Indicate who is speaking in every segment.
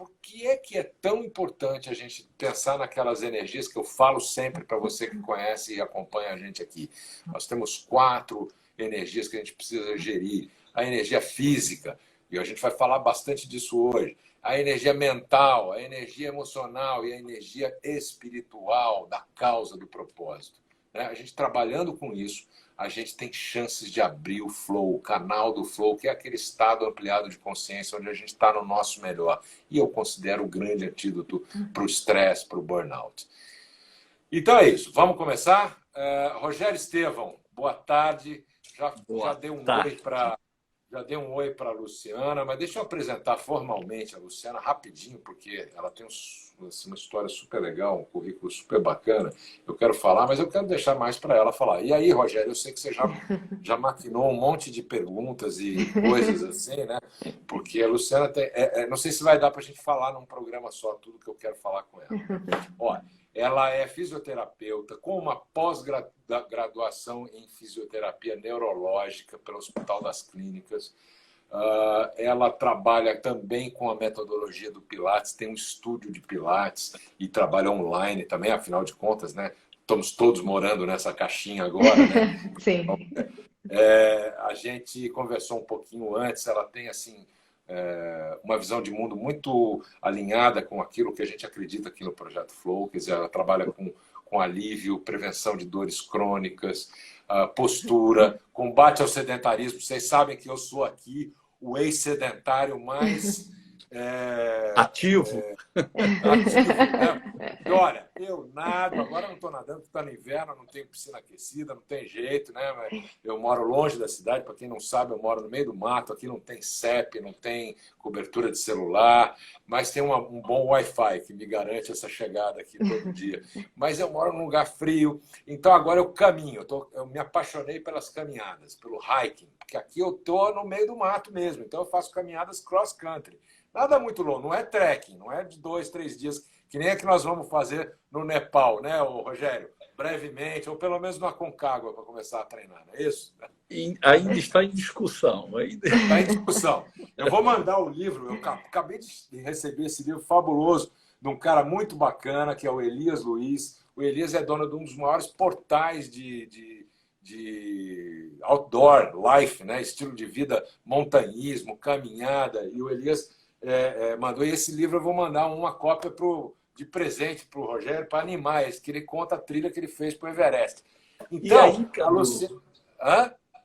Speaker 1: por que é tão importante a gente pensar naquelas energias que eu falo sempre para você que conhece e acompanha a gente aqui. Nós temos 4 energias que a gente precisa gerir. A energia física, e a gente vai falar bastante disso hoje. A energia mental, a energia emocional e a energia espiritual da causa, do propósito. A gente trabalhando com isso, a gente tem chances de abrir o flow, o canal do flow, que é aquele estado ampliado de consciência onde a gente está no nosso melhor. E eu considero o grande antídoto para o estresse, para o burnout. Então é isso, vamos começar? Rogério Estevão, boa tarde. Já dei um oi para... Já dei um oi para a Luciana, mas deixa eu apresentar formalmente a Luciana rapidinho, porque ela tem assim, uma história super legal, um currículo super bacana. Eu quero falar, mas eu quero deixar mais para ela falar. E aí, Rogério, eu sei que você já maquinou um monte de perguntas e coisas assim, né? Porque a Luciana tem... não sei se vai dar para a gente falar num programa só tudo que eu quero falar com ela. Olha, ela é fisioterapeuta com uma pós-graduação em fisioterapia neurológica pelo Hospital das Clínicas. Ela trabalha também com a metodologia do Pilates, tem um estúdio de Pilates e trabalha online também, afinal de contas, né? Estamos todos morando nessa caixinha agora, né?
Speaker 2: Sim.
Speaker 1: A gente conversou um pouquinho antes, ela tem assim... uma visão de mundo muito alinhada com aquilo que a gente acredita aqui no Projeto Flow, quer dizer, ela trabalha com alívio, prevenção de dores crônicas, postura, combate ao sedentarismo. Vocês sabem que eu sou aqui o ex-sedentário mais...
Speaker 3: ativo.
Speaker 1: Ativo, né? E olha, eu nado, agora não estou nadando porque está no inverno, não tenho piscina aquecida, não tem jeito, né? Eu moro longe da cidade, para quem não sabe, eu moro no meio do mato, aqui não tem CEP, não tem cobertura de celular, mas tem um bom Wi-Fi que me garante essa chegada aqui todo dia. Mas eu moro num lugar frio, então agora eu caminho, eu me apaixonei pelas caminhadas, pelo hiking, porque aqui eu estou no meio do mato mesmo, então eu faço caminhadas cross-country. Nada muito longo, não é trekking, não é de 2, 3 dias, que nem a que nós vamos fazer no Nepal, né, Rogério? Brevemente, ou pelo menos no Aconcagua, para começar a treinar, não é isso?
Speaker 3: Ainda está em discussão.
Speaker 1: Está em discussão. Eu vou mandar o livro, eu acabei de receber esse livro fabuloso de um cara muito bacana, que é o Elias Luiz. O Elias é dono de um dos maiores portais de outdoor life, né? Estilo de vida, montanhismo, caminhada. E o Elias... mandou. E esse livro eu vou mandar uma cópia de presente para o Rogério, para animar ele, que ele conta a trilha que ele fez para o Everest. Então,
Speaker 3: aí, Cadu,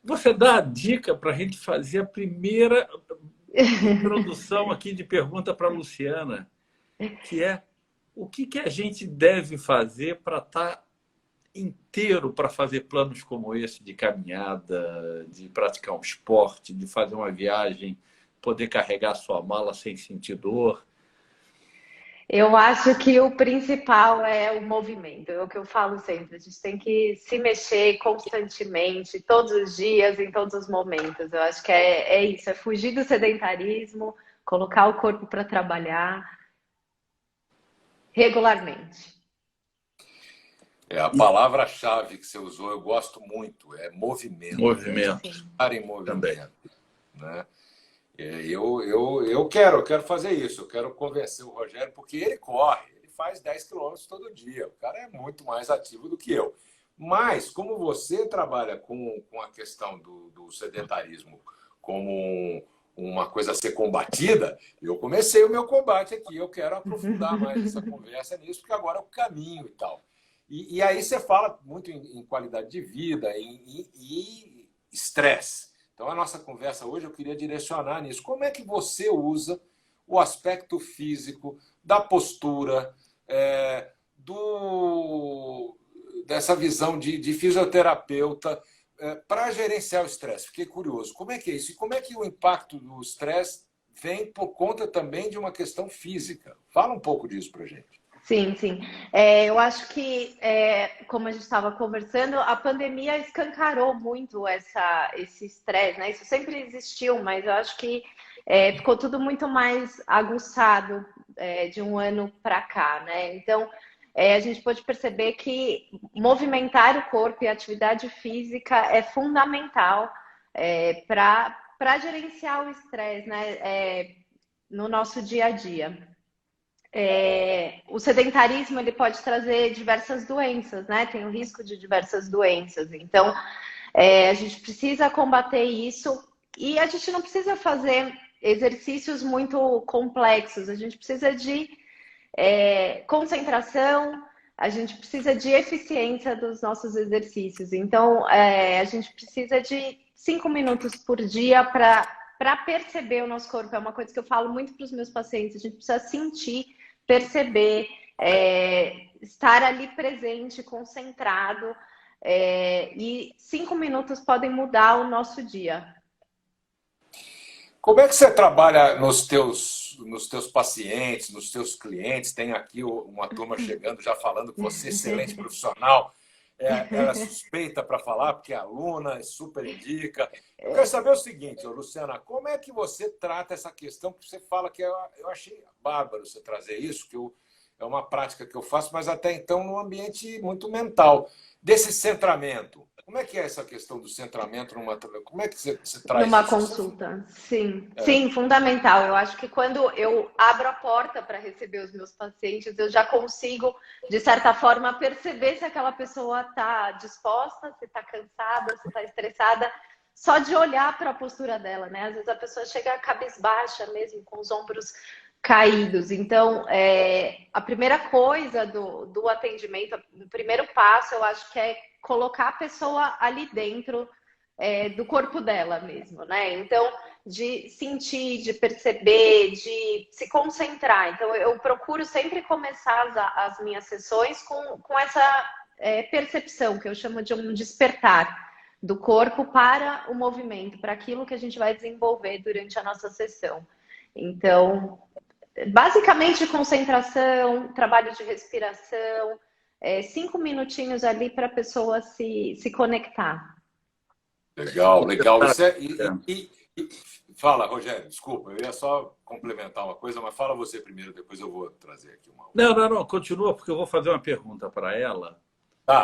Speaker 3: você dá a dica para a gente fazer a primeira introdução aqui de pergunta para a Luciana, que é o que a gente deve fazer para estar inteiro para fazer planos como esse de caminhada, de praticar um esporte, de fazer uma viagem, poder carregar sua mala sem sentir dor?
Speaker 2: Eu acho que o principal é o movimento. É o que eu falo sempre. A gente tem que se mexer constantemente, todos os dias, em todos os momentos. Eu acho que é isso. É fugir do sedentarismo, colocar o corpo para trabalhar regularmente.
Speaker 1: A palavra-chave que você usou, eu gosto muito, é movimento.
Speaker 3: Movimento.
Speaker 1: Estar em movimento. Também. Né? Eu quero fazer isso, eu quero convencer o Rogério, porque ele corre, ele faz 10 quilômetros todo dia, o cara é muito mais ativo do que eu. Mas, como você trabalha com a questão do sedentarismo como uma coisa a ser combatida, eu comecei o meu combate aqui, eu quero aprofundar mais essa conversa nisso, porque agora é o caminho e tal. E aí você fala muito em qualidade de vida e estresse. Então, a nossa conversa hoje eu queria direcionar nisso. Como é que você usa o aspecto físico, da postura, dessa visão de fisioterapeuta para gerenciar o estresse? Fiquei curioso. Como é que é isso? E como é que o impacto do estresse vem por conta também de uma questão física? Fala um pouco disso para a gente.
Speaker 2: Sim, sim. Eu acho que, como a gente estava conversando, a pandemia escancarou muito esse estresse, né? Isso sempre existiu, mas eu acho que ficou tudo muito mais aguçado de um ano para cá, né? Então, a gente pode perceber que movimentar o corpo e a atividade física é fundamental para gerenciar o estresse, né? No nosso dia a dia. o sedentarismo ele pode trazer diversas doenças, né? Tem o risco de diversas doenças. Então, a gente precisa combater isso e a gente não precisa fazer exercícios muito complexos. A gente precisa de concentração, a gente precisa de eficiência dos nossos exercícios. Então, a gente precisa de 5 minutos por dia para perceber o nosso corpo. É uma coisa que eu falo muito para os meus pacientes. A gente precisa sentir, perceber, estar ali presente, concentrado. E 5 minutos podem mudar o nosso dia.
Speaker 1: Como é que você trabalha nos teus pacientes, nos teus clientes? Tem aqui uma turma chegando já falando que você é excelente profissional. Ela é suspeita para falar, porque é aluna, super indica. Eu quero saber o seguinte, Luciana, como é que você trata essa questão que você fala que eu achei bárbaro você trazer isso, que é uma prática que eu faço, mas até então num ambiente muito mental. Desse centramento. Como é que é essa questão do centramento como é que você traz
Speaker 2: numa
Speaker 1: isso?
Speaker 2: consulta? Sim, sim, fundamental. Eu acho que quando eu abro a porta para receber os meus pacientes, eu já consigo, de certa forma, perceber se aquela pessoa está disposta, se está cansada, se está estressada, só de olhar para a postura dela, né? Às vezes a pessoa chega cabisbaixa mesmo, com os ombros caídos. Então, a primeira coisa do atendimento, o primeiro passo, eu acho que é colocar a pessoa ali dentro do corpo dela mesmo, né? Então, de sentir, de perceber, de se concentrar. Então, eu procuro sempre começar as minhas sessões com essa percepção, que eu chamo de um despertar do corpo para o movimento, para aquilo que a gente vai desenvolver durante a nossa sessão. Então, basicamente concentração, trabalho de respiração, 5 minutinhos ali para a pessoa se conectar.
Speaker 1: Legal, legal. Fala, Rogério, desculpa, eu ia só complementar uma coisa, mas fala você primeiro, depois eu vou trazer aqui uma.
Speaker 3: Não, continua, porque eu vou fazer uma pergunta para ela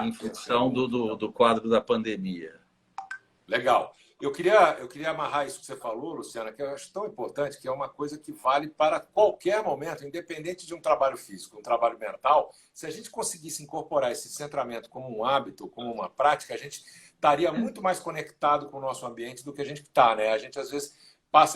Speaker 3: em função do quadro da pandemia.
Speaker 1: Legal. Eu queria amarrar isso que você falou, Luciana, que eu acho tão importante, que é uma coisa que vale para qualquer momento, independente de um trabalho físico, um trabalho mental. Se a gente conseguisse incorporar esse centramento como um hábito, como uma prática, a gente estaria muito mais conectado com o nosso ambiente do que a gente está, né? A gente, às vezes,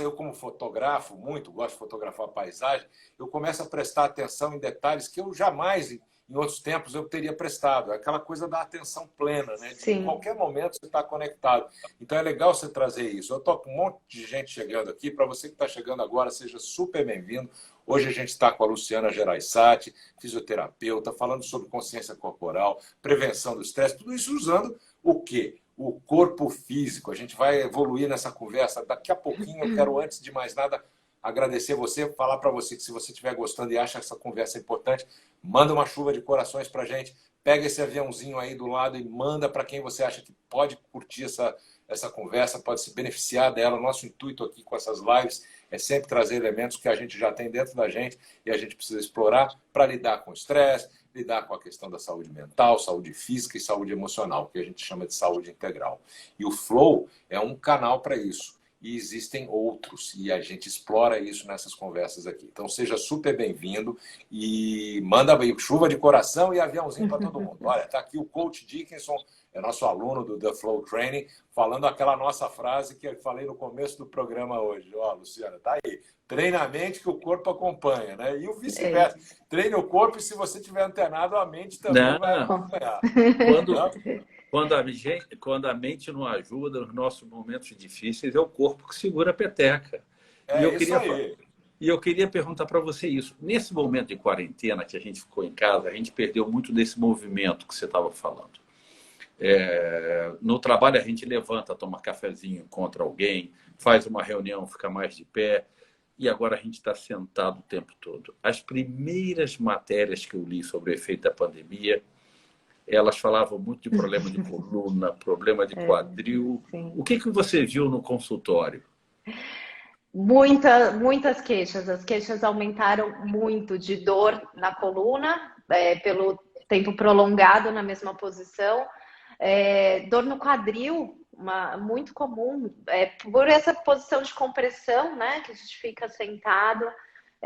Speaker 1: eu como fotografo, gosto de fotografar paisagem, eu começo a prestar atenção em detalhes que eu jamais, em outros tempos, eu teria prestado. É aquela coisa da atenção plena, né? De em qualquer momento você está conectado. Então é legal você trazer isso. Eu estou com um monte de gente chegando aqui. Para você que está chegando agora, seja super bem-vindo. Hoje a gente está com a Luciana Geraisati, fisioterapeuta, falando sobre consciência corporal, prevenção do estresse, tudo isso usando o quê? O corpo físico. A gente vai evoluir nessa conversa. Daqui a pouquinho, eu quero, antes de mais nada, agradecer você, falar para você que se você estiver gostando e acha essa conversa importante, manda uma chuva de corações para a gente, pega esse aviãozinho aí do lado e manda para quem você acha que pode curtir essa conversa, pode se beneficiar dela. Nosso intuito aqui com essas lives é sempre trazer elementos que a gente já tem dentro da gente e a gente precisa explorar para lidar com o estresse, lidar com a questão da saúde mental, saúde física e saúde emocional, que a gente chama de saúde integral. E o Flow é um canal para isso. E existem outros, e a gente explora isso nessas conversas aqui. Então, seja super bem-vindo e manda aí chuva de coração e aviãozinho para todo mundo. Olha, está aqui o Coach Dickinson, é nosso aluno do The Flow Training, falando aquela nossa frase que eu falei no começo do programa hoje. Ó, Luciana, tá aí. Treine a mente que o corpo acompanha, né? E o vice-versa. Treine o corpo e se você tiver antenado, a mente também vai acompanhar.
Speaker 3: Quando a mente não ajuda nos nossos momentos difíceis, é o corpo que segura a peteca. E eu queria perguntar para você isso. Nesse momento de quarentena que a gente ficou em casa, a gente perdeu muito desse movimento que você estava falando. No trabalho a gente levanta, toma cafezinho, encontra alguém, faz uma reunião, fica mais de pé. E agora a gente está sentado o tempo todo. As primeiras matérias que eu li sobre o efeito da pandemia, elas falavam muito de problema de coluna, problema de quadril. O que você viu no consultório?
Speaker 2: Muitas queixas. As queixas aumentaram muito de dor na coluna, pelo tempo prolongado na mesma posição. Dor no quadril, muito comum, por essa posição de compressão, né, que a gente fica sentado.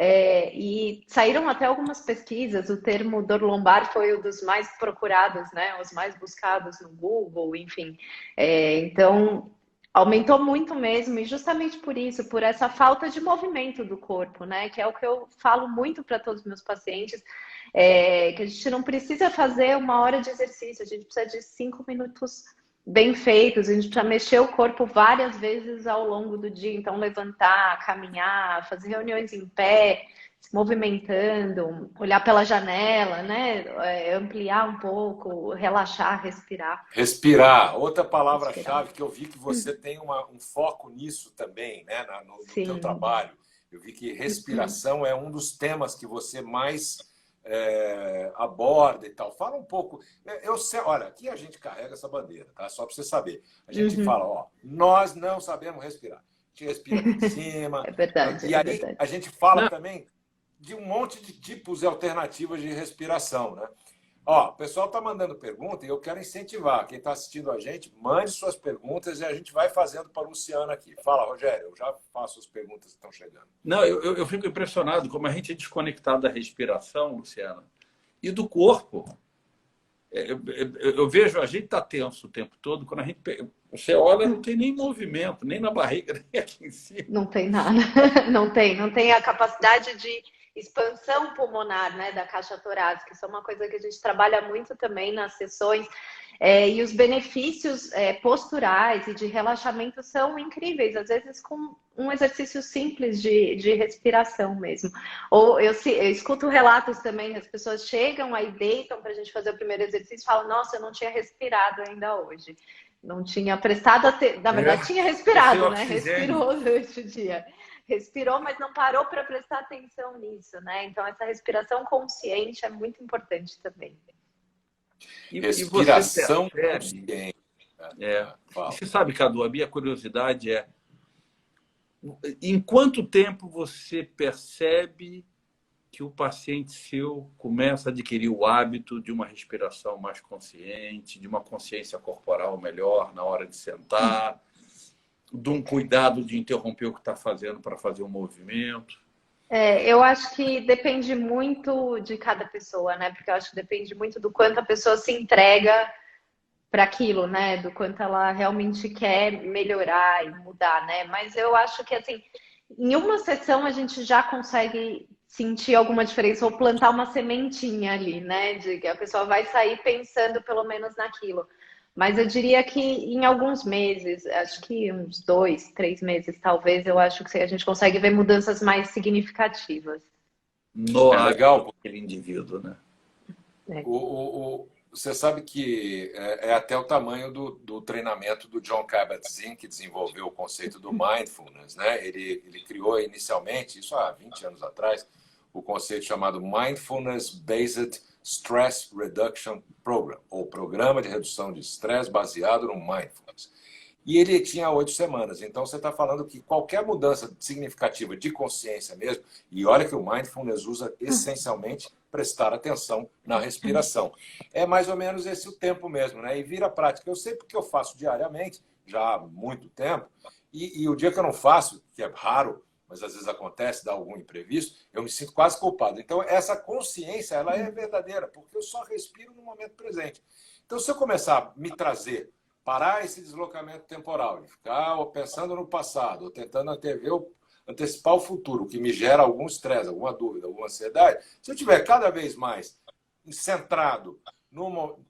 Speaker 2: E saíram até algumas pesquisas, o termo dor lombar foi um dos mais procurados, né? Os mais buscados no Google, enfim. Então, aumentou muito mesmo, e justamente por isso, por essa falta de movimento do corpo, né? Que é o que eu falo muito para todos os meus pacientes, que a gente não precisa fazer 1 hora de exercício, a gente precisa de 5 minutos bem feitos, a gente precisa mexer o corpo várias vezes ao longo do dia, então levantar, caminhar, fazer reuniões em pé, se movimentando, olhar pela janela, né? Ampliar um pouco, relaxar, respirar.
Speaker 1: Respirar, outra palavra-chave que eu vi que você tem um foco nisso também, né? No teu trabalho. Eu vi que respiração é um dos temas que você mais aborda e tal. Fala um pouco. Eu sei, olha, aqui a gente carrega essa bandeira, tá? Só para você saber. A gente fala, ó, nós não sabemos respirar. A gente respira por cima.
Speaker 2: É verdade.
Speaker 1: E aí a gente fala também de um monte de tipos e alternativas de respiração, né? Ó, o pessoal está mandando pergunta e eu quero incentivar. Quem está assistindo a gente, mande suas perguntas e a gente vai fazendo para a Luciana aqui. Fala, Rogério, eu já faço as perguntas que estão chegando.
Speaker 3: Não, eu fico impressionado como a gente é desconectado da respiração, Luciana, e do corpo. Eu vejo, a gente está tenso o tempo todo, quando a gente... Você olha, não tem nem movimento, nem na barriga, nem aqui em cima.
Speaker 2: Não tem nada. Não tem a capacidade de expansão pulmonar, né, da caixa torácica. Isso é uma coisa que a gente trabalha muito também nas sessões. E os benefícios posturais e de relaxamento são incríveis, às vezes com um exercício simples de respiração mesmo. Ou eu escuto relatos também, as pessoas chegam aí, deitam para a gente fazer o primeiro exercício e falam, nossa, eu não tinha respirado ainda hoje. Não tinha prestado atenção. Na verdade, tinha respirado, né? Respirou durante o dia. Respirou, mas não parou para prestar atenção nisso, né? Então, essa respiração consciente é muito importante também.
Speaker 1: Respiração consciente.
Speaker 3: Você sabe, Cadu, a minha curiosidade é em quanto tempo você percebe que o paciente seu começa a adquirir o hábito de uma respiração mais consciente, de uma consciência corporal melhor na hora de sentar, de um cuidado de interromper o que está fazendo para fazer um movimento?
Speaker 2: Eu acho que depende muito de cada pessoa, né? Porque eu acho que depende muito do quanto a pessoa se entrega para aquilo, né? Do quanto ela realmente quer melhorar e mudar, né? Mas eu acho que, assim, em uma sessão a gente já consegue sentir alguma diferença ou plantar uma sementinha ali, né? De que a pessoa vai sair pensando pelo menos naquilo. Mas eu diria que em alguns meses, acho que uns 2, 3 meses, talvez, eu acho que a gente consegue ver mudanças mais significativas.
Speaker 3: Legal aquele indivíduo, né?
Speaker 1: Você sabe que é até o tamanho do treinamento do Jon Kabat-Zinn, que desenvolveu o conceito do mindfulness, né? Ele criou inicialmente, isso há 20 anos atrás, o conceito chamado Mindfulness Based Stress Reduction Program, ou Programa de Redução de Estresse baseado no Mindfulness. E ele tinha 8 semanas. Então, você está falando que qualquer mudança significativa de consciência mesmo, e olha que o Mindfulness usa essencialmente prestar atenção na respiração. É mais ou menos esse o tempo mesmo, né? E vira prática. Eu sei porque eu faço diariamente, já há muito tempo, e o dia que eu não faço, que é raro, mas às vezes acontece, dá algum imprevisto, eu me sinto quase culpado. Então, essa consciência, ela é verdadeira, porque eu só respiro no momento presente. Então, se eu começar a me trazer, parar esse deslocamento temporal, de ficar pensando no passado, ou tentando antecipar o futuro, que me gera algum estresse, alguma dúvida, alguma ansiedade, se eu estiver cada vez mais centrado,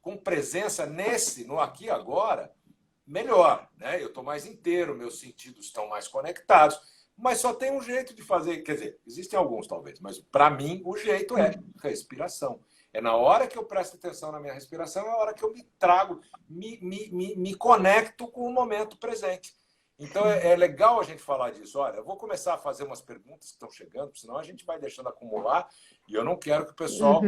Speaker 1: com presença no aqui e agora, melhor, né? Eu estou mais inteiro, meus sentidos estão mais conectados, mas só tem um jeito de fazer, quer dizer, existem alguns talvez, mas para mim o jeito é respiração. É na hora que eu presto atenção na minha respiração, é a hora que eu me trago, me conecto com o momento presente. Então é legal a gente falar disso. Olha, eu vou começar a fazer umas perguntas que estão chegando, senão a gente vai deixando acumular e eu não quero que o pessoal...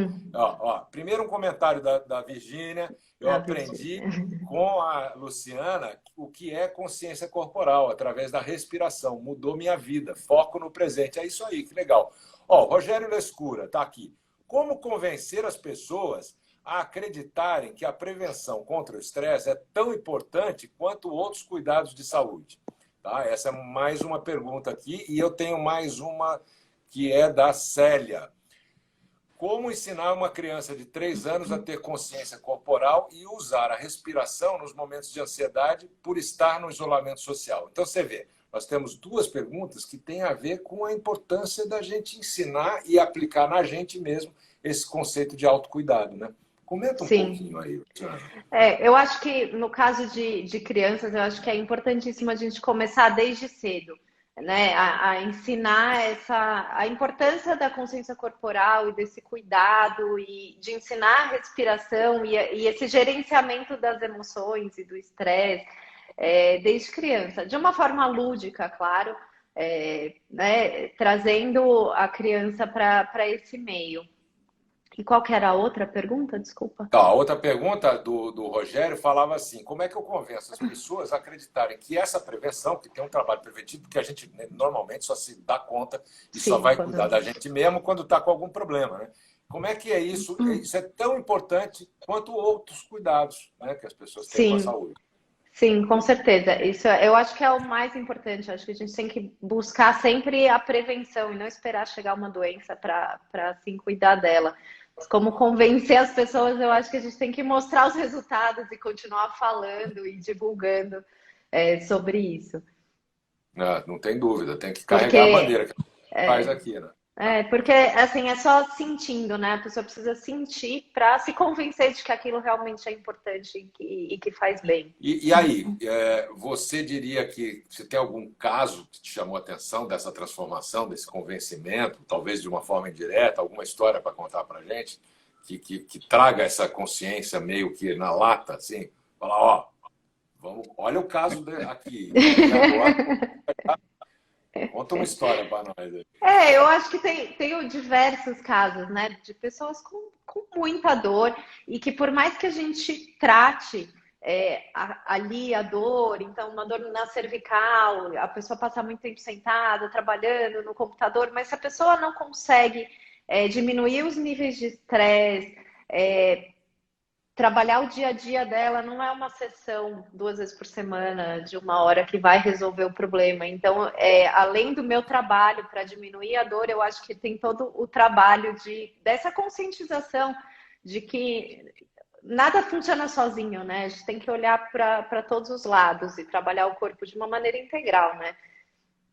Speaker 1: Primeiro um comentário da Virgínia. Eu aprendi com a Luciana o que é consciência corporal, através da respiração. Mudou minha vida. Foco no presente. É isso aí, que legal. Rogério Lescura está aqui. Como convencer as pessoas a acreditarem que a prevenção contra o estresse é tão importante quanto outros cuidados de saúde? Tá? Essa é mais uma pergunta aqui. E eu tenho mais uma que é da Célia. Como ensinar uma criança de 3 anos a ter consciência corporal e usar a respiração nos momentos de ansiedade por estar no isolamento social? Então, você vê, nós temos 2 perguntas que têm a ver com a importância da gente ensinar e aplicar na gente mesmo esse conceito de autocuidado, né? Comenta um pouquinho aí, Luciana.
Speaker 2: Eu acho que no caso de crianças, eu acho que é importantíssimo a gente começar desde cedo, né? A ensinar a importância da consciência corporal e desse cuidado e de ensinar a respiração e esse gerenciamento das emoções e do estresse desde criança, de uma forma lúdica, claro, né? Trazendo a criança para esse meio. E qual que era a outra pergunta? Desculpa.
Speaker 1: Tá, a outra pergunta do Rogério falava assim: como é que eu convenço as pessoas a acreditarem que essa prevenção, que tem um trabalho preventivo, porque a gente normalmente só se dá conta e só vai cuidar da gente mesmo quando está com algum problema, né? Como é que é isso? Isso é tão importante quanto outros cuidados, né, que as pessoas têm com a saúde.
Speaker 2: Sim, com certeza. Isso eu acho que é o mais importante. Eu acho que a gente tem que buscar sempre a prevenção e não esperar chegar uma doença para assim cuidar dela. Como convencer as pessoas, eu acho que a gente tem que mostrar os resultados e continuar falando e divulgando sobre isso.
Speaker 1: Não tem dúvida, tem que carregar a bandeira que a gente faz aqui, né?
Speaker 2: Porque assim, é só sentindo, né? A pessoa precisa sentir para se convencer de que aquilo realmente é importante e que faz bem.
Speaker 1: E aí, você diria que você tem algum caso que te chamou a atenção dessa transformação, desse convencimento, talvez de uma forma indireta, alguma história para contar para a gente, que traga essa consciência meio que na lata, assim, falar, ó, olha o caso aqui, e agora... Conta uma história para nós aí.
Speaker 2: Eu acho que tem diversos casos, né, de pessoas com muita dor e que por mais que a gente trate ali a dor, então uma dor na cervical, a pessoa passa muito tempo sentada, trabalhando no computador, mas se a pessoa não consegue diminuir os níveis de estresse, trabalhar o dia a dia dela não é uma sessão 2 vezes por semana de 1 hora que vai resolver o problema. Então, além do meu trabalho para diminuir a dor, eu acho que tem todo o trabalho dessa conscientização de que nada funciona sozinho, né? A gente tem que olhar para todos os lados e trabalhar o corpo de uma maneira integral, né?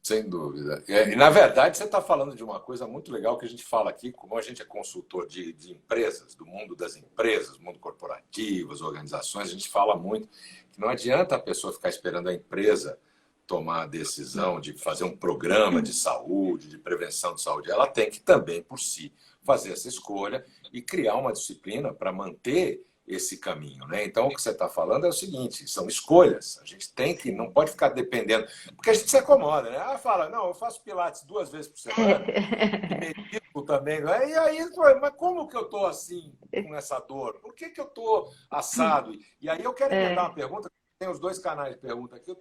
Speaker 1: Sem dúvida. E, na verdade, você está falando de uma coisa muito legal que a gente fala aqui, como a gente é consultor de empresas, do mundo das empresas, mundo corporativo, as organizações, a gente fala muito que não adianta a pessoa ficar esperando a empresa tomar a decisão de fazer um programa de saúde, de prevenção de saúde. Ela tem que também, por si, fazer essa escolha e criar uma disciplina para manter esse caminho, né? Então, o que você está falando é o seguinte, são escolhas. A gente tem que, não pode ficar dependendo, porque a gente se acomoda, né? Fala, não, eu faço pilates 2 vezes por semana, e medito também, não é? E aí, mas como que eu estou assim, com essa dor? Por que eu estou assado? E aí eu quero emendar uma pergunta, tem os 2 canais de pergunta aqui,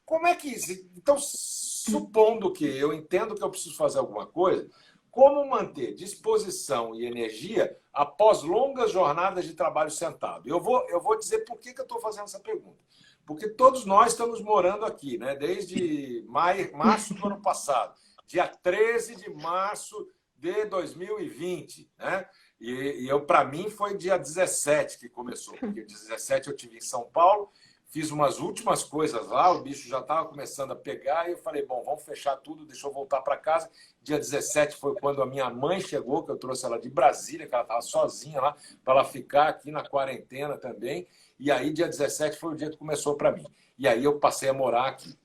Speaker 1: como é que... Então, supondo que eu entendo que eu preciso fazer alguma coisa, como manter disposição e energia após longas jornadas de trabalho sentado? Eu vou dizer por que eu estou fazendo essa pergunta. Porque todos nós estamos morando aqui, né? Desde março do ano passado, dia 13 de março de 2020. Né? E para mim, foi dia 17 que começou, porque 17 eu estive em São Paulo, fiz umas últimas coisas lá, o bicho já estava começando a pegar, e eu falei, bom, vamos fechar tudo, deixa eu voltar para casa. Dia 17 foi quando a minha mãe chegou, que eu trouxe ela de Brasília, que ela estava sozinha lá, para ela ficar aqui na quarentena também. E aí, dia 17 foi o dia que começou para mim. E aí eu passei a morar aqui.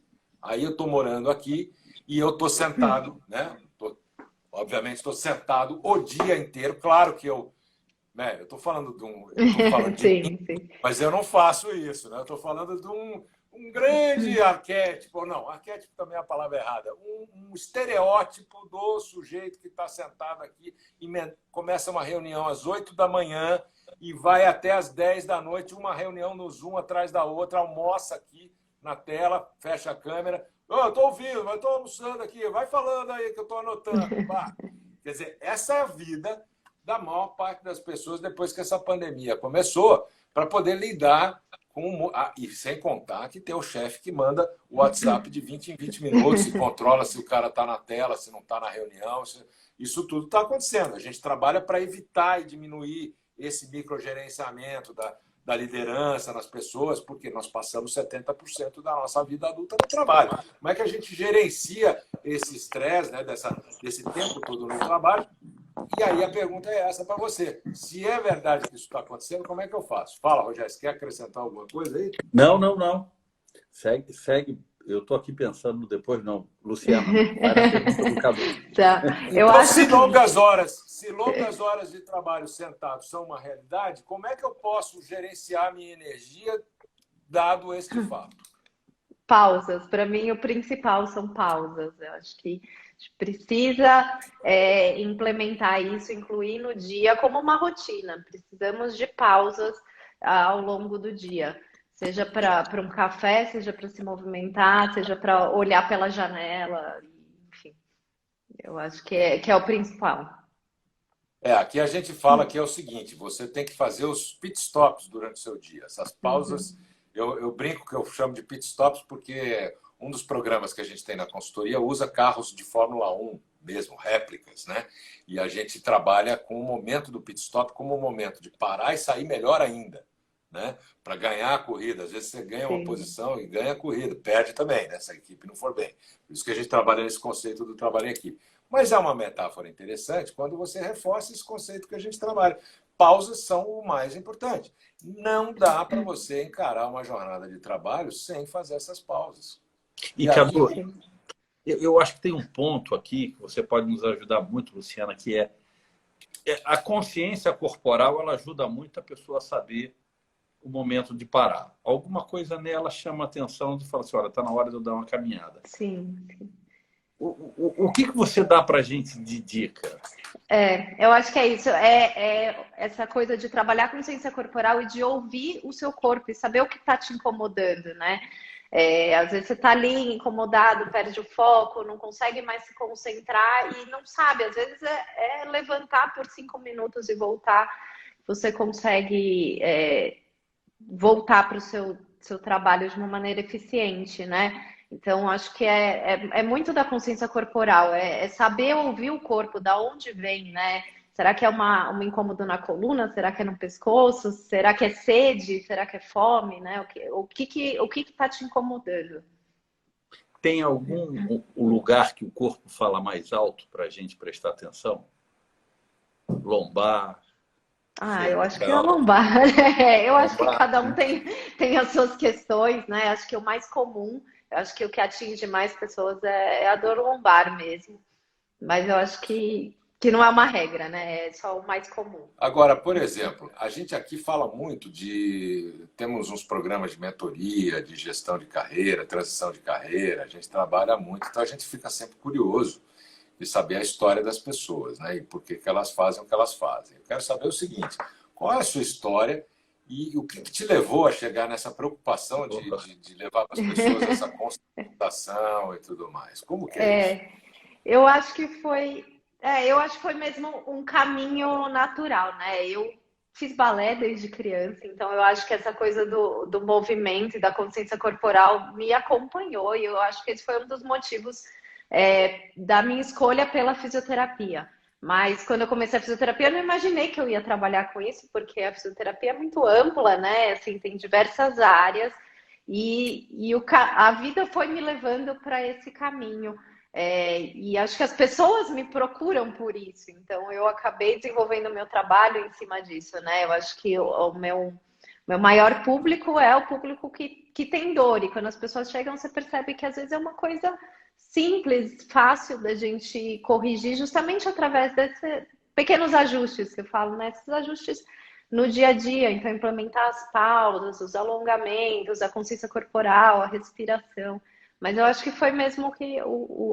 Speaker 1: Aí eu estou morando aqui e eu estou sentado, né? Obviamente estou sentado o dia inteiro. Claro que eu estou falando de
Speaker 2: sim.
Speaker 1: Mas eu não faço isso, né? Eu estou falando de um grande arquétipo, não, arquétipo também é a palavra errada, um estereótipo do sujeito que está sentado aqui e começa uma reunião às 8 da manhã e vai até às 10 da noite, uma reunião no Zoom atrás da outra, almoça aqui na tela, fecha a câmera. Eu estou ouvindo, mas estou almoçando aqui, vai falando aí que eu estou anotando. Quer dizer, essa é a vida da maior parte das pessoas depois que essa pandemia começou, para poder lidar E sem contar que tem o chefe que manda o WhatsApp de 20 em 20 minutos e controla se o cara está na tela, se não está na reunião. Isso tudo está acontecendo. A gente trabalha para evitar e diminuir esse microgerenciamento da liderança nas pessoas, porque nós passamos 70% da nossa vida adulta no trabalho. Como é que a gente gerencia esse estresse, né, desse tempo todo no trabalho? E aí a pergunta é essa para você. Se é verdade que isso está acontecendo, como é que eu faço? Fala, Rogério, você quer acrescentar alguma coisa aí?
Speaker 3: Não. Segue. Eu estou aqui pensando depois, não. Luciana, vai na pergunta do Cadu.
Speaker 2: Tá.
Speaker 1: Então, se longas horas de trabalho sentado são uma realidade, como é que eu posso gerenciar a minha energia dado este fato?
Speaker 2: Pausas. Para mim, o principal são pausas. Eu acho que a gente precisa implementar isso, incluir no dia como uma rotina. Precisamos de pausas ao longo do dia. Seja para um café, seja para se movimentar, seja para olhar pela janela. Enfim, eu acho que é o principal.
Speaker 1: Aqui a gente fala que é o seguinte, você tem que fazer os pit stops durante o seu dia. Essas pausas, eu brinco que eu chamo de pit stops porque um dos programas que a gente tem na consultoria usa carros de Fórmula 1 mesmo, réplicas, né? E a gente trabalha com o momento do pit stop como um momento de parar e sair melhor ainda, né? Para ganhar a corrida. Às vezes você ganha uma posição e ganha a corrida, perde também, né? Se a equipe não for bem. Por isso que a gente trabalha nesse conceito do trabalho em equipe. Mas é uma metáfora interessante quando você reforça esse conceito que a gente trabalha. Pausas são o mais importante. Não dá para você encarar uma jornada de trabalho sem fazer essas pausas.
Speaker 3: E Cadu, eu acho que tem um ponto aqui que você pode nos ajudar muito, Luciana, que é a consciência corporal. Ela ajuda muito a pessoa a saber o momento de parar. Alguma coisa nela chama a atenção de falar assim, olha, está na hora de eu dar uma caminhada.
Speaker 2: Sim.
Speaker 3: O que você dá para a gente de dica?
Speaker 2: Eu acho que é isso. É essa coisa de trabalhar com consciência corporal e de ouvir o seu corpo e saber o que está te incomodando, né? Às vezes você está ali incomodado, perde o foco, não consegue mais se concentrar e não sabe. Às vezes é levantar por 5 minutos e voltar. Você consegue voltar para o seu trabalho de uma maneira eficiente, né? Então, acho que é muito da consciência corporal, é saber ouvir o corpo, da onde vem, né? Será que é um incômodo na coluna? Será que é no pescoço? Será que é sede? Será que é fome? Né? O que está te incomodando?
Speaker 3: Tem algum lugar que o corpo fala mais alto para a gente prestar atenção? Lombar?
Speaker 2: Eu acho que é a lombar. Eu acho que cada um tem as suas questões, né? Acho que o mais comum, eu acho que o que atinge mais pessoas é a dor lombar mesmo. Mas eu acho que não é uma regra, né? É só o mais comum.
Speaker 1: Agora, por exemplo, a gente aqui fala muito temos uns programas de mentoria, de gestão de carreira, transição de carreira, a gente trabalha muito, então a gente fica sempre curioso de saber a história das pessoas, né? E por que elas fazem o que elas fazem. Eu quero saber o seguinte, qual é a sua história e o que te levou a chegar nessa preocupação de levar para as pessoas essa conscientização e tudo mais? Como que é isso?
Speaker 2: Eu acho que foi mesmo um caminho natural, né? Eu fiz balé desde criança, então eu acho que essa coisa do movimento e da consciência corporal me acompanhou e eu acho que esse foi um dos motivos da minha escolha pela fisioterapia. Mas quando eu comecei a fisioterapia, eu não imaginei que eu ia trabalhar com isso, porque a fisioterapia é muito ampla, né? Assim, tem diversas áreas e a vida foi me levando para esse caminho. E acho que as pessoas me procuram por isso, então eu acabei desenvolvendo o meu trabalho em cima disso, né? Eu acho que o meu maior público é o público que tem dor, e quando as pessoas chegam, você percebe que às vezes é uma coisa simples, fácil da gente corrigir, justamente através desses pequenos ajustes que eu falo, né? Esses ajustes no dia a dia, então implementar as pausas, os alongamentos, a consciência corporal, a respiração. Mas eu acho que foi mesmo que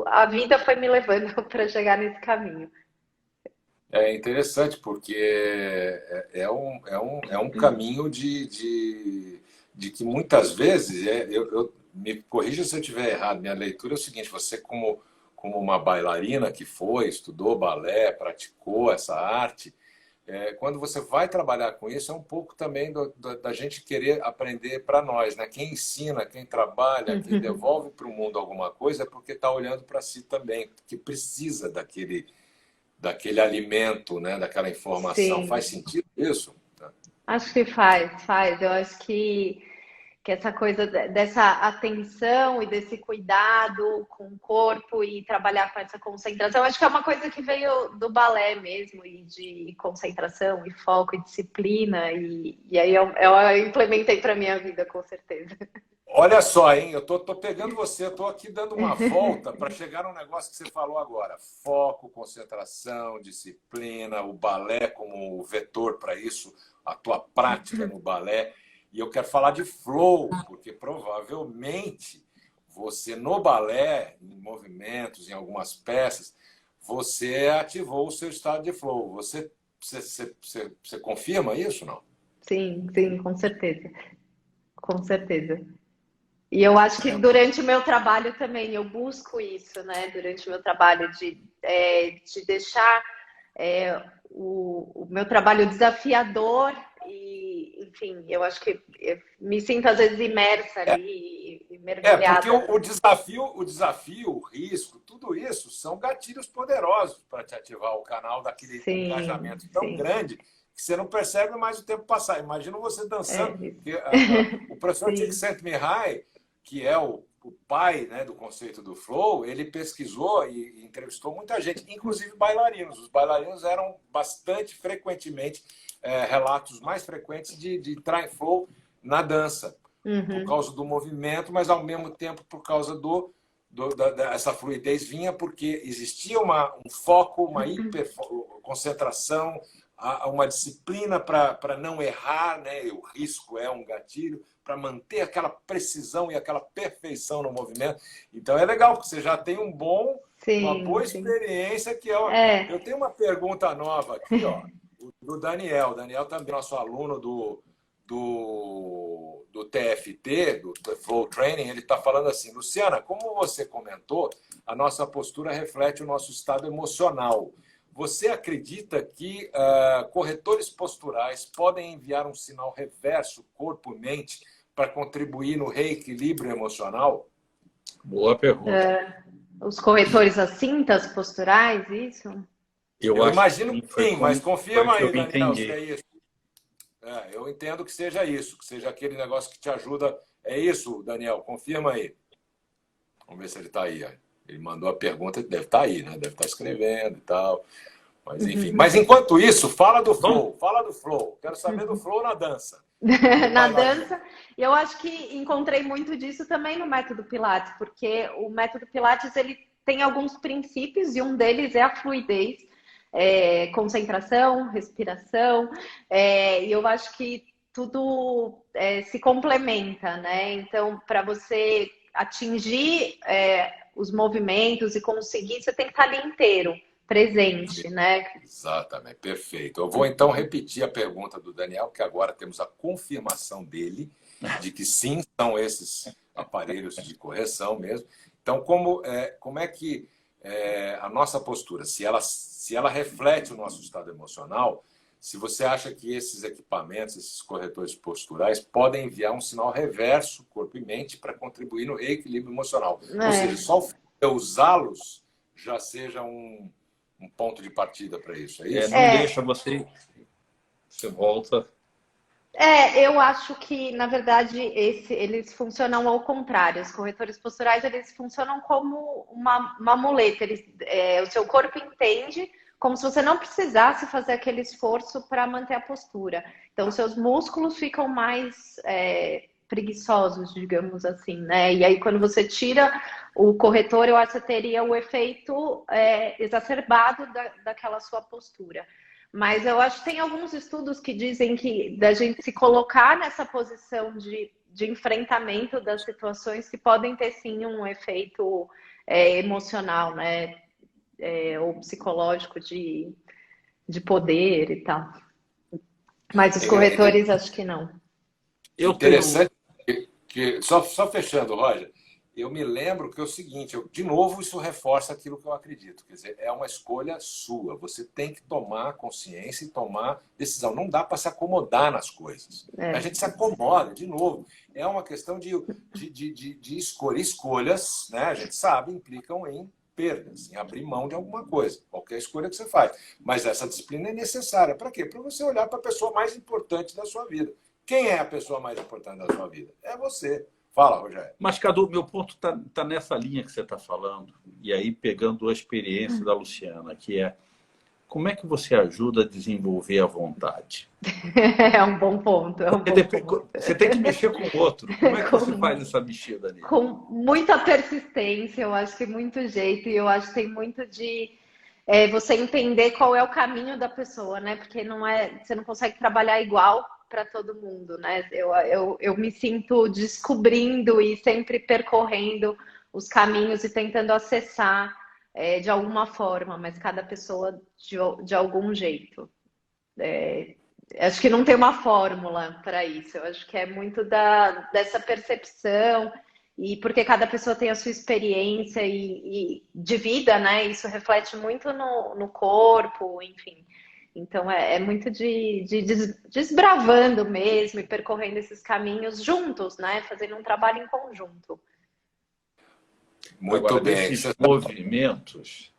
Speaker 2: a vida foi me levando para chegar nesse caminho.
Speaker 1: É interessante, porque é um caminho de que muitas vezes, me corrija se eu estiver errado, minha leitura é o seguinte, você como uma bailarina que estudou balé, praticou essa arte, quando você vai trabalhar com isso, é um pouco também da gente querer aprender para nós, né? Quem ensina, quem trabalha, quem devolve para o mundo alguma coisa é porque está olhando para si também, que precisa daquele alimento, né? Daquela informação.
Speaker 2: Sim.
Speaker 1: Faz sentido isso?
Speaker 2: Acho que faz. Eu acho que essa coisa dessa atenção e desse cuidado com o corpo e trabalhar com essa concentração, acho que é uma coisa que veio do balé mesmo, e de concentração, e foco, e disciplina, e aí eu implementei para minha vida, com certeza.
Speaker 1: Olha só, hein? Eu tô pegando você, tô aqui dando uma volta para chegar no negócio que você falou agora. Foco, concentração, disciplina, o balé como vetor para isso, a tua prática no balé. E eu quero falar de flow, porque provavelmente você no balé, em movimentos, em algumas peças, você ativou o seu estado de flow. Você confirma isso, não?
Speaker 2: Sim, com certeza. Com certeza. E eu acho que durante o meu trabalho também eu busco isso, né? Durante o meu trabalho de deixar o meu trabalho desafiador e, enfim, eu acho que eu me sinto às vezes imersa ali e mergulhada.
Speaker 1: Porque o desafio, o risco, tudo isso são gatilhos poderosos para te ativar o canal daquele engajamento tão grande que você não percebe mais o tempo passar. Imagina você dançando. O professor Csikszentmihalyi, que é o pai, né, do conceito do flow, ele pesquisou e entrevistou muita gente, inclusive bailarinos. Os bailarinos eram bastante frequentemente relatos mais frequentes de entrar em flow na dança, por causa do movimento, mas ao mesmo tempo por causa essa fluidez vinha porque existia um foco, uma hiperconcentração, uma disciplina para não errar, né? O risco é um gatilho, para manter aquela precisão e aquela perfeição no movimento. Então é legal, porque você já tem uma boa experiência, que Eu tenho uma pergunta nova aqui, ó, do Daniel. Daniel também é nosso aluno do TFT, do Flow Training. Ele está falando assim: Luciana, como você comentou, a nossa postura reflete o nosso estado emocional. Você acredita que corretores posturais podem enviar um sinal reverso, corpo-mente, para contribuir no reequilíbrio emocional?
Speaker 3: Boa pergunta.
Speaker 2: Os corretores assintas posturais, isso?
Speaker 1: Eu imagino que sim, mas confirma aí, Daniel,
Speaker 3: entendi.
Speaker 1: se é isso. Eu entendo que seja isso, que seja aquele negócio que te ajuda. É isso, Daniel? Confirma aí. Vamos ver se ele está aí. Ele mandou a pergunta, deve estar aí, né? Deve estar escrevendo e tal. Mas enfim. Mas enquanto isso, fala do flow. Fala do flow. Quero saber do flow na dança.
Speaker 2: Na dança, eu acho que encontrei muito disso também no método Pilates, porque o método Pilates ele tem alguns princípios e um deles é a fluidez, concentração, respiração, e eu acho que tudo se complementa, né? Então, para você atingir os movimentos e conseguir, você tem que estar ali inteiro, presente, né?
Speaker 1: Exatamente, perfeito. Eu vou então repetir a pergunta do Daniel, que agora temos a confirmação dele de que sim, são esses aparelhos de correção mesmo. Então, como é que a nossa postura, se ela reflete o nosso estado emocional, se você acha que esses equipamentos, esses corretores posturais, podem enviar um sinal reverso, corpo e mente, para contribuir no reequilíbrio emocional. Ou seja, só usá-los já seja um ponto de partida para isso, é isso?
Speaker 3: Não deixa você volta.
Speaker 2: Eu acho que, na verdade, eles funcionam ao contrário. Os corretores posturais, eles funcionam como uma muleta. O seu corpo entende como se você não precisasse fazer aquele esforço para manter a postura. Então, seus músculos ficam mais preguiçosos, digamos assim, né? E aí, quando você tira o corretor, eu acho que você teria o efeito exacerbado daquela sua postura. Mas eu acho que tem alguns estudos que dizem que da gente se colocar nessa posição de enfrentamento das situações que podem ter, sim, um efeito emocional, né? Ou psicológico de poder e tal. Mas os corretores, acho que não.
Speaker 1: Interessante que só fechando, Roger, eu me lembro que é o seguinte, de novo, isso reforça aquilo que eu acredito. Quer dizer, é uma escolha sua. Você tem que tomar consciência e tomar decisão. Não dá para se acomodar nas coisas. A gente se acomoda, de novo. É uma questão de escolha. Escolhas, né, a gente sabe, implicam em perdas, em abrir mão de alguma coisa. Qualquer escolha que você faz. Mas essa disciplina é necessária. Para quê? Para você olhar para a pessoa mais importante da sua vida. Quem é a pessoa mais importante da sua vida? É você. Fala, Rogério.
Speaker 3: Mas, Cadu, meu ponto tá nessa linha que você está falando. E aí, pegando a experiência da Luciana, que é como é que você ajuda a desenvolver a vontade?
Speaker 2: É um bom ponto.
Speaker 3: Você tem que mexer com o outro. Como é que você faz essa mexida nele?
Speaker 2: Com muita persistência, eu acho que muito jeito. E eu acho que tem muito de você entender qual é o caminho da pessoa, né? Porque você não consegue trabalhar igual para todo mundo, né? Eu me sinto descobrindo e sempre percorrendo os caminhos e tentando acessar de alguma forma, mas cada pessoa de algum jeito. Acho que não tem uma fórmula para isso. Eu acho que é muito dessa percepção e porque cada pessoa tem a sua experiência e de vida, né? Isso reflete muito no corpo, enfim. Então, é muito de desbravando mesmo e percorrendo esses caminhos juntos, né? Fazendo um trabalho em conjunto.
Speaker 1: Muito
Speaker 3: Agora,
Speaker 1: bem.
Speaker 3: Desses movimentos,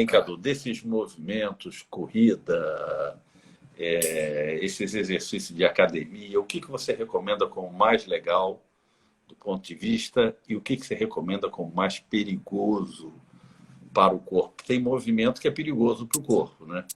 Speaker 3: Cadu, desses movimentos, corrida, esses exercícios de academia, o que você recomenda como mais legal do ponto de vista e o que você recomenda como mais perigoso para o corpo? Tem movimento que é perigoso para o corpo, né?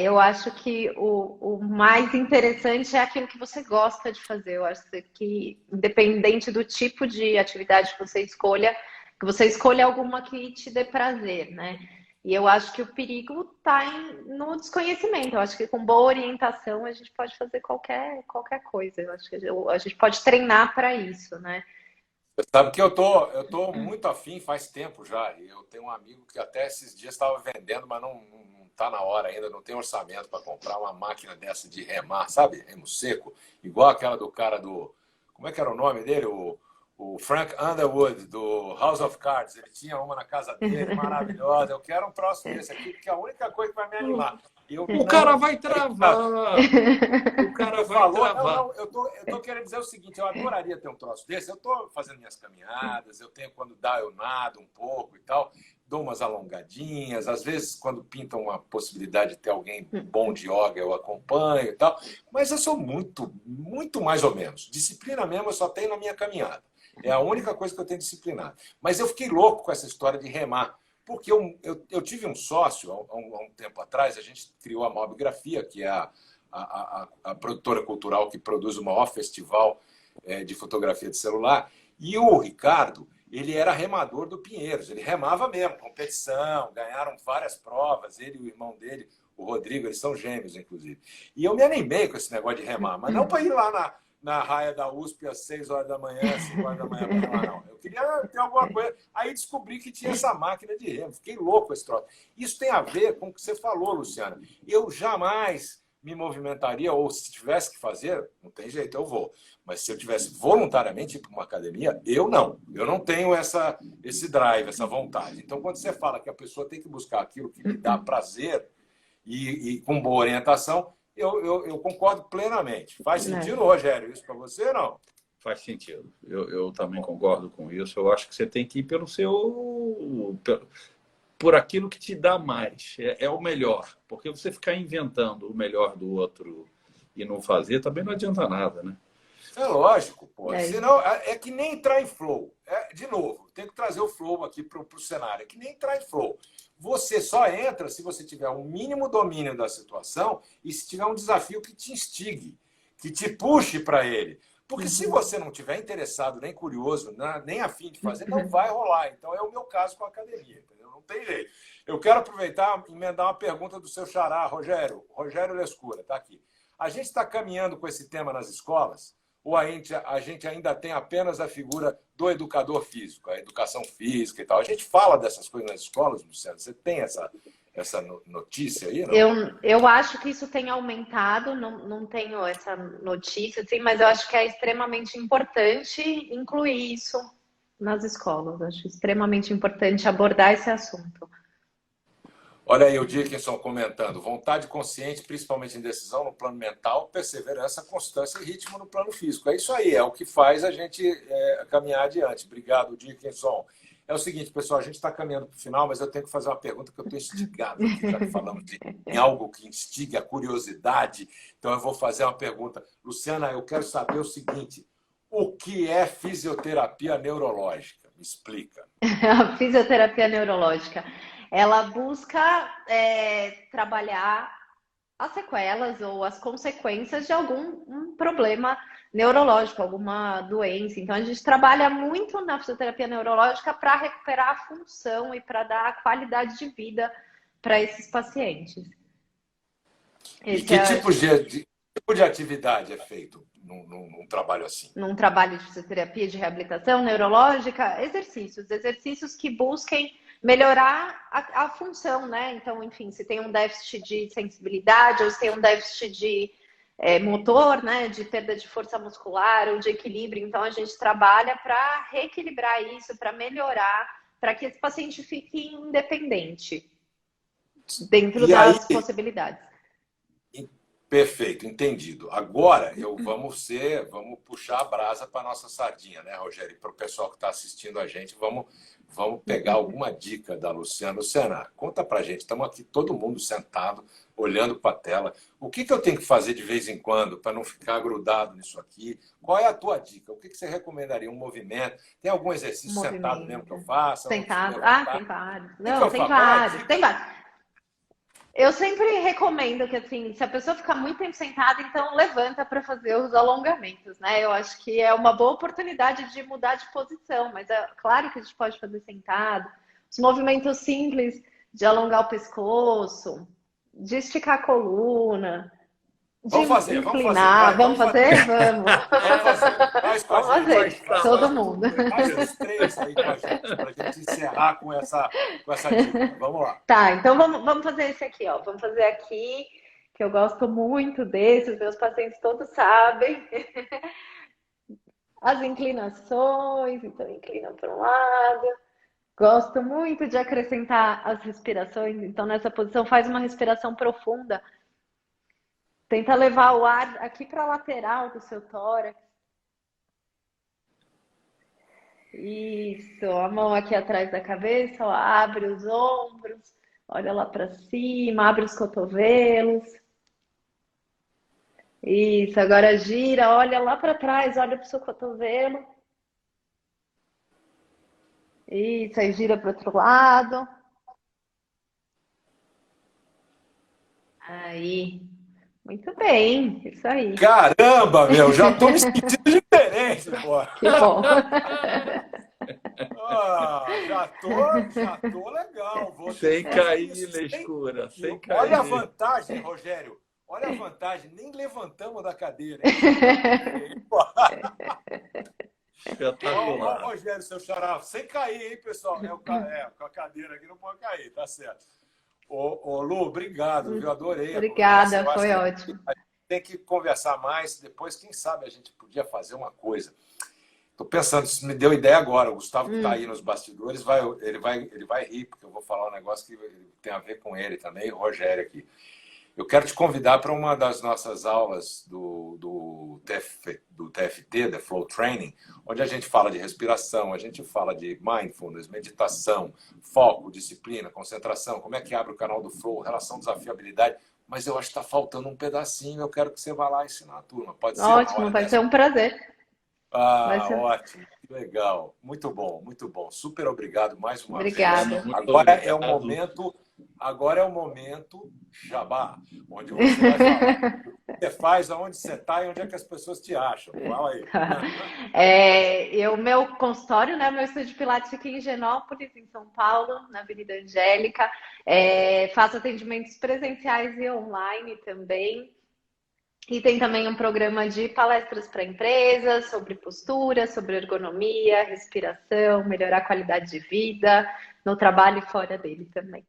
Speaker 2: Eu acho que o mais interessante é aquilo que você gosta de fazer. Eu acho que, independente do tipo de atividade que você escolha alguma que te dê prazer, né? E eu acho que o perigo está no desconhecimento. Eu acho que com boa orientação a gente pode fazer qualquer coisa. Eu acho que a gente pode treinar para isso, né?
Speaker 1: Você sabe que eu tô muito afim faz tempo já. E eu tenho um amigo que até esses dias estava vendendo, mas não está na hora ainda, não tem orçamento para comprar uma máquina dessa de remar, sabe? Remo seco, igual aquela do cara do... Como é que era o nome dele? O Frank Underwood, do House of Cards. Ele tinha uma na casa dele, maravilhosa. Eu quero um troço desse aqui, porque é a única coisa que vai me animar.
Speaker 3: O cara vai travar. O cara vai travar.
Speaker 1: Não, eu tô querendo dizer o seguinte, eu adoraria ter um troço desse. Eu tô fazendo minhas caminhadas, eu tenho quando dá, eu nado um pouco e tal, dou umas alongadinhas, às vezes quando pinta uma possibilidade de ter alguém bom de yoga, eu acompanho e tal, mas eu sou muito, muito mais ou menos. Disciplina mesmo eu só tenho na minha caminhada. É a única coisa que eu tenho disciplinado. Mas eu fiquei louco com essa história de remar. Porque eu tive um sócio, há um tempo atrás, a gente criou a Mobigrafia, que é a produtora cultural que produz o maior festival de fotografia de celular. E o Ricardo, ele era remador do Pinheiros. Ele remava mesmo, competição, ganharam várias provas. Ele e o irmão dele, o Rodrigo, eles são gêmeos, inclusive. E eu me animei com esse negócio de remar, mas não para ir lá na raia da USP às 6 horas da manhã, 5 horas da manhã para remar, não. Eu queria ter alguma coisa. Aí descobri que tinha essa máquina de remo. Fiquei louco com esse troço. Isso tem a ver com o que você falou, Luciana. Eu jamais me movimentaria, ou se tivesse que fazer, não tem jeito, eu vou. Mas se eu tivesse voluntariamente ir para uma academia, eu não. Eu não tenho esse drive, essa vontade. Então, quando você fala que a pessoa tem que buscar aquilo que lhe dá prazer e com boa orientação, eu concordo plenamente. Faz sentido, Rogério, isso para você ou não?
Speaker 3: Faz sentido. Eu também concordo com isso. Eu acho que você tem que ir por aquilo que te dá mais. É o melhor. Porque você ficar inventando o melhor do outro e não fazer, também não adianta nada, né?
Speaker 1: É lógico, pô. Senão, é que nem entrar em flow. De novo, tem que trazer o flow aqui para o cenário. É que nem entrar em flow. Você só entra se você tiver um mínimo domínio da situação e se tiver um desafio que te instigue, que te puxe para ele. Porque se você não tiver interessado, nem curioso, nem afim de fazer, não vai rolar. Então é o meu caso com a academia, entendeu? Não tem jeito. Eu quero aproveitar e emendar uma pergunta do seu xará, Rogério Lescura, está aqui. A gente está caminhando com esse tema nas escolas? Ou a gente ainda tem apenas a figura do educador físico, a educação física e tal? A gente fala dessas coisas nas escolas, Luciano? Você tem essa notícia aí, não?
Speaker 2: Eu acho que isso tem aumentado, não tenho essa notícia, assim, mas eu acho que é extremamente importante incluir isso nas escolas. Acho extremamente importante abordar esse assunto.
Speaker 1: Olha aí o Dickinson comentando. Vontade consciente, principalmente em decisão no plano mental, perseverança, constância e ritmo no plano físico. É isso aí, é o que faz a gente caminhar adiante. Obrigado, Dickinson. É o seguinte, pessoal, a gente está caminhando para o final, mas eu tenho que fazer uma pergunta que eu estou instigado aqui, já que falamos em algo que instiga a curiosidade. Então eu vou fazer uma pergunta. Luciana, eu quero saber o seguinte: o que é fisioterapia neurológica? Me explica.
Speaker 2: A fisioterapia neurológica, ela busca trabalhar as sequelas ou as consequências de algum problema neurológico, alguma doença. Então, a gente trabalha muito na fisioterapia neurológica para recuperar a função e para dar qualidade de vida para esses pacientes.
Speaker 1: E que tipo de atividade é feito num trabalho assim?
Speaker 2: Num trabalho de fisioterapia, de reabilitação neurológica, exercícios que busquem melhorar a função, né? Então, enfim, se tem um déficit de sensibilidade ou se tem um déficit de motor, né? De perda de força muscular ou de equilíbrio, então a gente trabalha para reequilibrar isso, para melhorar, para que esse paciente fique independente dentro das possibilidades.
Speaker 1: Perfeito, entendido. Agora vamos puxar a brasa para a nossa sardinha, né, Rogério? Para o pessoal que está assistindo a gente, vamos pegar alguma dica da Luciana. Luciana, conta para a gente. Estamos aqui todo mundo sentado, olhando para a tela. O que eu tenho que fazer de vez em quando para não ficar grudado nisso aqui? Qual é a tua dica? O que você recomendaria? Um movimento? Tem algum exercício sentado mesmo que eu faça?
Speaker 2: Sentado? Tem vários.
Speaker 1: Não,
Speaker 2: tem vários. Tem vários. Eu sempre recomendo que, assim, se a pessoa ficar muito tempo sentada, então levanta para fazer os alongamentos, né? Eu acho que é uma boa oportunidade de mudar de posição, mas é claro que a gente pode fazer sentado. Os movimentos simples de alongar o pescoço, de esticar a coluna, de inclinar. Vamos fazer? Vamos. Vamos fazer. Todo mundo.
Speaker 1: Mais uns 3 aí com a gente, para a gente encerrar com essa dica. Vamos lá.
Speaker 2: Tá, então vamos fazer esse aqui, ó. Vamos fazer aqui, que eu gosto muito desse, os meus pacientes todos sabem. As inclinações, então inclina para um lado. Gosto muito de acrescentar as respirações, então nessa posição faz uma respiração profunda. Tenta levar o ar aqui para a lateral do seu tórax. Isso, a mão aqui atrás da cabeça, ó, abre os ombros, olha lá para cima, abre os cotovelos. Isso, agora gira, olha lá para trás, olha para o seu cotovelo. Isso, aí gira para o outro lado. Aí. Muito bem, isso aí.
Speaker 1: Caramba, meu, já estou me sentindo diferente, pô.
Speaker 2: Que bom.
Speaker 1: Já tô legal.
Speaker 3: Sem cair na escura, sem cair.
Speaker 1: Olha a vantagem, Rogério. Olha a vantagem, nem levantamos da cadeira.
Speaker 3: Espetacular.
Speaker 1: Rogério, seu xará, sem cair, hein, pessoal? Com a cadeira aqui não pode cair, tá certo. Ô, Lu, obrigado, eu adorei.
Speaker 2: Obrigada, foi ótimo.
Speaker 1: A gente tem que conversar mais depois, quem sabe a gente podia fazer uma coisa. Estou pensando, isso me deu ideia agora. O Gustavo, que está aí nos bastidores, ele vai rir, porque eu vou falar um negócio que tem a ver com ele também, o Rogério aqui. Eu quero te convidar para uma das nossas aulas do TFT, da Flow Training, onde a gente fala de respiração, a gente fala de mindfulness, meditação, foco, disciplina, concentração, como é que abre o canal do Flow, relação, desafio, habilidade. Mas eu acho que está faltando um pedacinho, eu quero que você vá lá ensinar a turma. Pode ser?
Speaker 2: Ótimo, vai ser um prazer.
Speaker 1: Ótimo, que legal. Muito bom, muito bom. Super obrigado mais uma vez.
Speaker 2: Obrigada.
Speaker 1: Agora é o momento jabá, onde você vai falar o que você faz, aonde você está e onde é que as pessoas te acham. Fala aí.
Speaker 2: O meu consultório, né, meu estúdio de Pilates fica em Higienópolis, em São Paulo, na Avenida Angélica. Faço atendimentos presenciais e online também. E tem também um programa de palestras para empresas sobre postura, sobre ergonomia, respiração, melhorar a qualidade de vida no trabalho e fora dele também.